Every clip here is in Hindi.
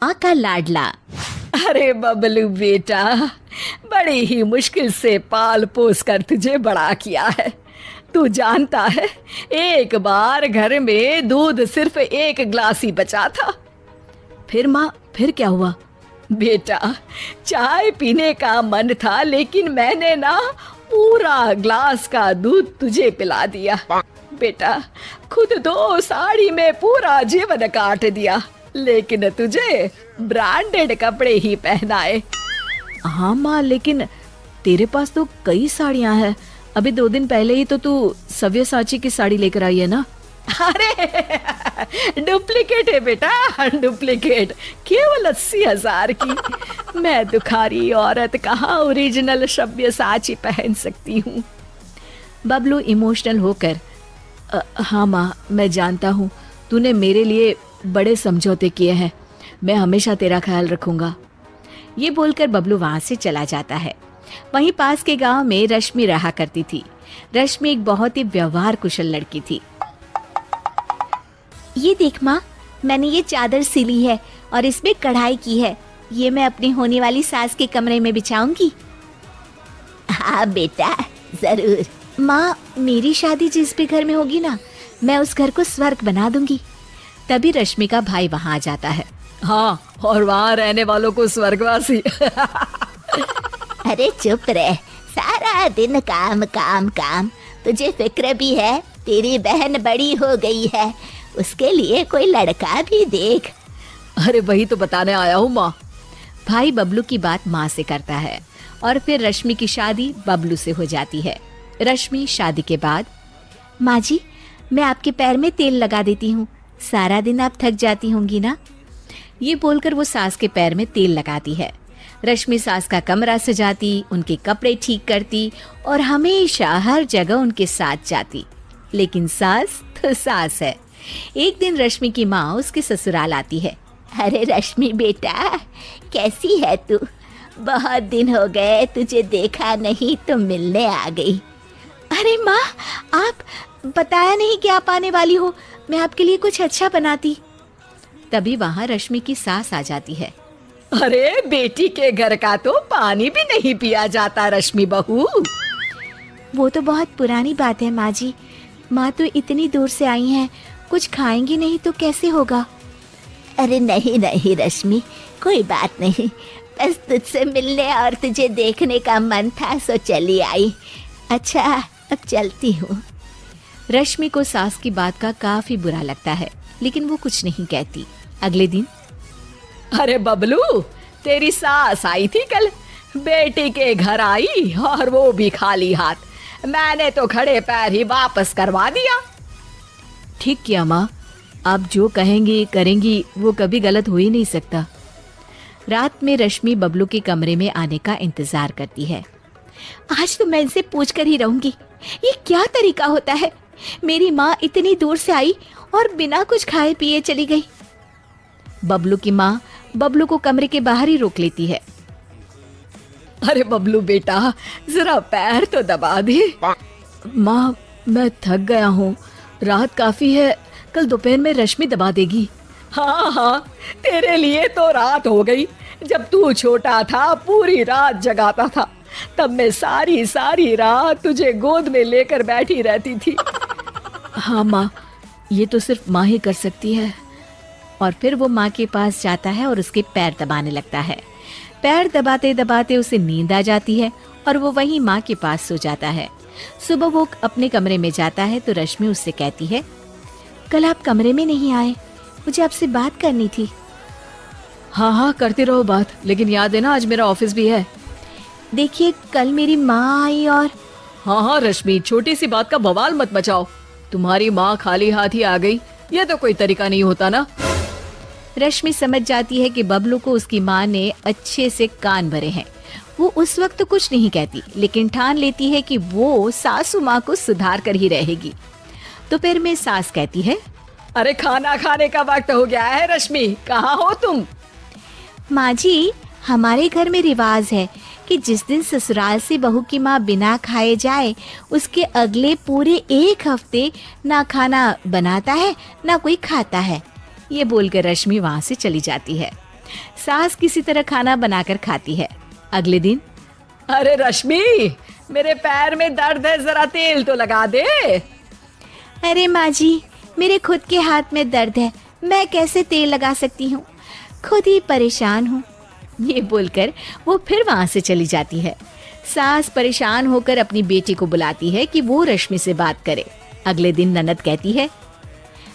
माँ का लाडला। अरे बबलू बेटा, बड़ी ही मुश्किल से पाल पोस कर तुझे बड़ा किया है। तू जानता है, एक बार घर में दूध सिर्फ 1 गिलास ही बचा था। फिर माँ, फिर क्या हुआ? बेटा, चाय पीने का मन था, लेकिन मैंने ना पूरा गिलास का दूध तुझे पिला दिया। बेटा, खुद तो साड़ी में पूरा जीवन काट दिया, लेकिन तुझे ब्रांडेड कपड़े ही पहनाए। हाँ माँ, लेकिन तेरे पास तो कई साड़ियाँ हैं। अभी 2 दिन पहले ही तो तू सव्यसाची की साड़ी लेकर आई है ना। अरे डुप्लीकेट है बेटा, डुप्लीकेट, केवल 80,000 की। मैं दुखारी औरत कहाँ ओरिजिनल सव्यसाची पहन सकती हूँ। बबलू इमोशनल होकर, हाँ माँ, मैं जानता हूँ तूने मेरे लिए बड़े समझौते किए हैं। मैं हमेशा तेरा ख्याल रखूंगा। ये बोलकर बबलू वहां से चला जाता है। वहीं पास के गांव में रश्मि रहा करती थी। रश्मि एक बहुत ही व्यवहार कुशल लड़की थी। ये देख माँ, मैंने ये चादर सिली है और इसमें कढ़ाई की है। ये मैं अपनी होने वाली सास के कमरे में बिछाऊंगी। हाँ बेटा, जरूर। माँ, मेरी शादी जिस भी घर में होगी ना, मैं उस घर को स्वर्ग बना दूंगी। तभी रश्मि का भाई वहां आ जाता है। हाँ, और वहाँ रहने वालों को स्वर्गवासी। अरे चुप रह, सारा दिन काम काम काम। तुझे फिक्र भी है, तेरी बहन बड़ी हो गई है, उसके लिए कोई लड़का भी देख। अरे वही तो बताने आया हूँ माँ। भाई बबलू की बात माँ से करता है और फिर रश्मि की शादी बबलू से हो जाती है। रश्मि शादी के बाद, माँ जी, मैं आपके पैर में तेल लगा देती हूँ, सारा दिन आप थक जाती होंगी ना। ये बोलकर वो सास के पैर में तेल लगाती है। रश्मि सास का कमरा सजाती, उनके कपड़े ठीक करती और हमेशा हर जगह उनके साथ जाती। लेकिन सास तो सास है। एक दिन रश्मि की माँ उसके ससुराल आती है। अरे रश्मि बेटा, कैसी है तू? बहुत दिन हो गए, तुझे देखा नहीं तो मिलने आ गई। अरे माँ, आप बताया नहीं कि आप आने वाली हो, मैं आपके लिए कुछ अच्छा बनाती। तभी वहाँ रश्मि की सास आ जाती है। अरे बेटी के घर का तो पानी भी नहीं पिया जाता रश्मि बहू। वो तो बहुत पुरानी बात है माँ जी। माँ तो इतनी दूर से आई हैं, कुछ खाएंगी नहीं तो कैसे होगा। अरे नहीं नहीं रश्मि, कोई बात नहीं, बस तुझसे मिलने और तुझे देखने का मन था, सो चली आई। अच्छा, अब चलती हूँ। रश्मि को सास की बात का काफी बुरा लगता है, लेकिन वो कुछ नहीं कहती। अगले दिन, अरे बबलू, तेरी सास आई थी कल, बेटी के घर आई और वो भी खाली हाथ। मैंने तो खड़े पैर ही वापस करवा दिया। ठीक किया माँ, आप जो कहेंगी करेंगी, वो कभी गलत हो ही नहीं सकता। रात में रश्मि बबलू के कमरे में आने का इंतजार करती है। आज तो मैं इनसे पूछ कर ही रहूंगी, ये क्या तरीका होता है। मेरी माँ इतनी दूर से आई और बिना कुछ खाए पिए चली गई। बबलू की माँ बबलू को कमरे के बाहर ही रोक लेती है। अरे बबलू बेटा, जरा पैर तो दबा दे। माँ, मैं थक गया हूँ, रात काफी है, कल दोपहर में रश्मि दबा देगी। हाँ हाँ, तेरे लिए तो रात हो गई। जब तू छोटा था, पूरी रात जगाता था, तब मैं सारी सारी रात तुझे गोद में लेकर बैठी रहती थी। हाँ माँ, ये तो सिर्फ माँ ही कर सकती है। और फिर वो माँ के पास जाता है और उसके पैर दबाने लगता है। पैर दबाते दबाते उसे नींद आ जाती है और वो वहीं माँ के पास सो जाता है। सुबह वो अपने कमरे में जाता है तो रश्मि उससे कहती है, कल आप कमरे में नहीं आए, मुझे आपसे बात करनी थी। हाँ हाँ, करते रहो बात, लेकिन याद है ना आज मेरा ऑफिस भी है। देखिए, कल मेरी माँ आई और। हाँ हाँ रश्मि, छोटी सी बात का बवाल मत मचाओ। तुम्हारी माँ खाली हाथ ही आ गई, ये तो कोई तरीका नहीं होता ना। रश्मि समझ जाती है कि बबलू को उसकी माँ ने अच्छे से कान भरे हैं। वो उस वक्त तो कुछ नहीं कहती, लेकिन ठान लेती है कि वो सासू माँ को सुधार कर ही रहेगी। तो फिर में सास कहती है, अरे खाना खाने का वक्त हो गया है रश्मि, कहाँ हो तुम? माँ जी, हमारे घर में रिवाज है कि जिस दिन ससुराल से बहू की माँ बिना खाए जाए, उसके अगले पूरे 1 हफ्ते ना खाना बनाता है ना कोई खाता है। ये बोलकर रश्मि वहां से चली जाती है। सास किसी तरह खाना बनाकर खाती है। अगले दिन, अरे रश्मि, मेरे पैर में दर्द है, जरा तेल तो लगा दे। अरे माँ जी, मेरे खुद के हाथ में दर्द है, मैं कैसे तेल लगा सकती हूँ, खुद ही परेशान हूँ। ये बोलकर वो फिर वहाँ से चली जाती है। सास परेशान होकर अपनी बेटी को बुलाती है कि वो रश्मि से बात करे। अगले दिन ननद कहती है,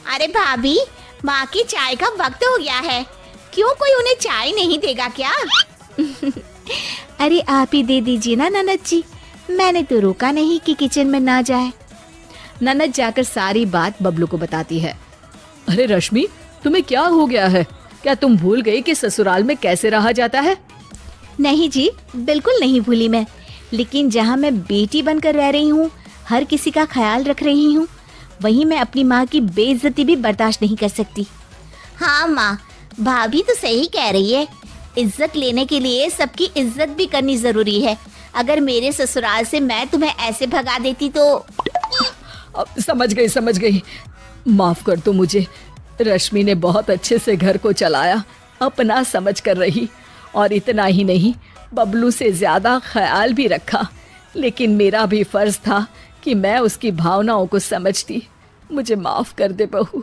अरे भाभी, माँ की चाय का वक्त हो गया है, क्यों कोई उन्हें चाय नहीं देगा क्या? अरे आप ही दे दीजिए ना ननद जी, मैंने तो रोका नहीं कि किचन में ना जाए। ननद जाकर सारी बात बबलू को बताती है। अरे रश्मि, तुम्हें क्या हो गया है? क्या तुम भूल गई कि ससुराल में कैसे रहा जाता है? नहीं जी, बिल्कुल नहीं भूली मैं, लेकिन जहाँ मैं बेटी बनकर रह रही हूँ, हर किसी का ख्याल रख रही हूँ, वहीं मैं अपनी माँ की बेइज्जती भी बर्दाश्त नहीं कर सकती। हाँ माँ, भाभी तो सही कह रही है, इज्जत लेने के लिए सबकी इज्जत भी करनी जरूरी है। अगर मेरे ससुराल से मैं तुम्हें ऐसे भगा देती तो। अब समझ गई, माफ कर दो मुझे। रश्मि ने बहुत अच्छे से घर को चलाया, अपना समझ कर रही, और इतना ही नहीं, बबलू से ज्यादा ख्याल भी रखा। लेकिन मेरा भी फर्ज था कि मैं उसकी भावनाओं को समझती। मुझे माफ कर दे बहू।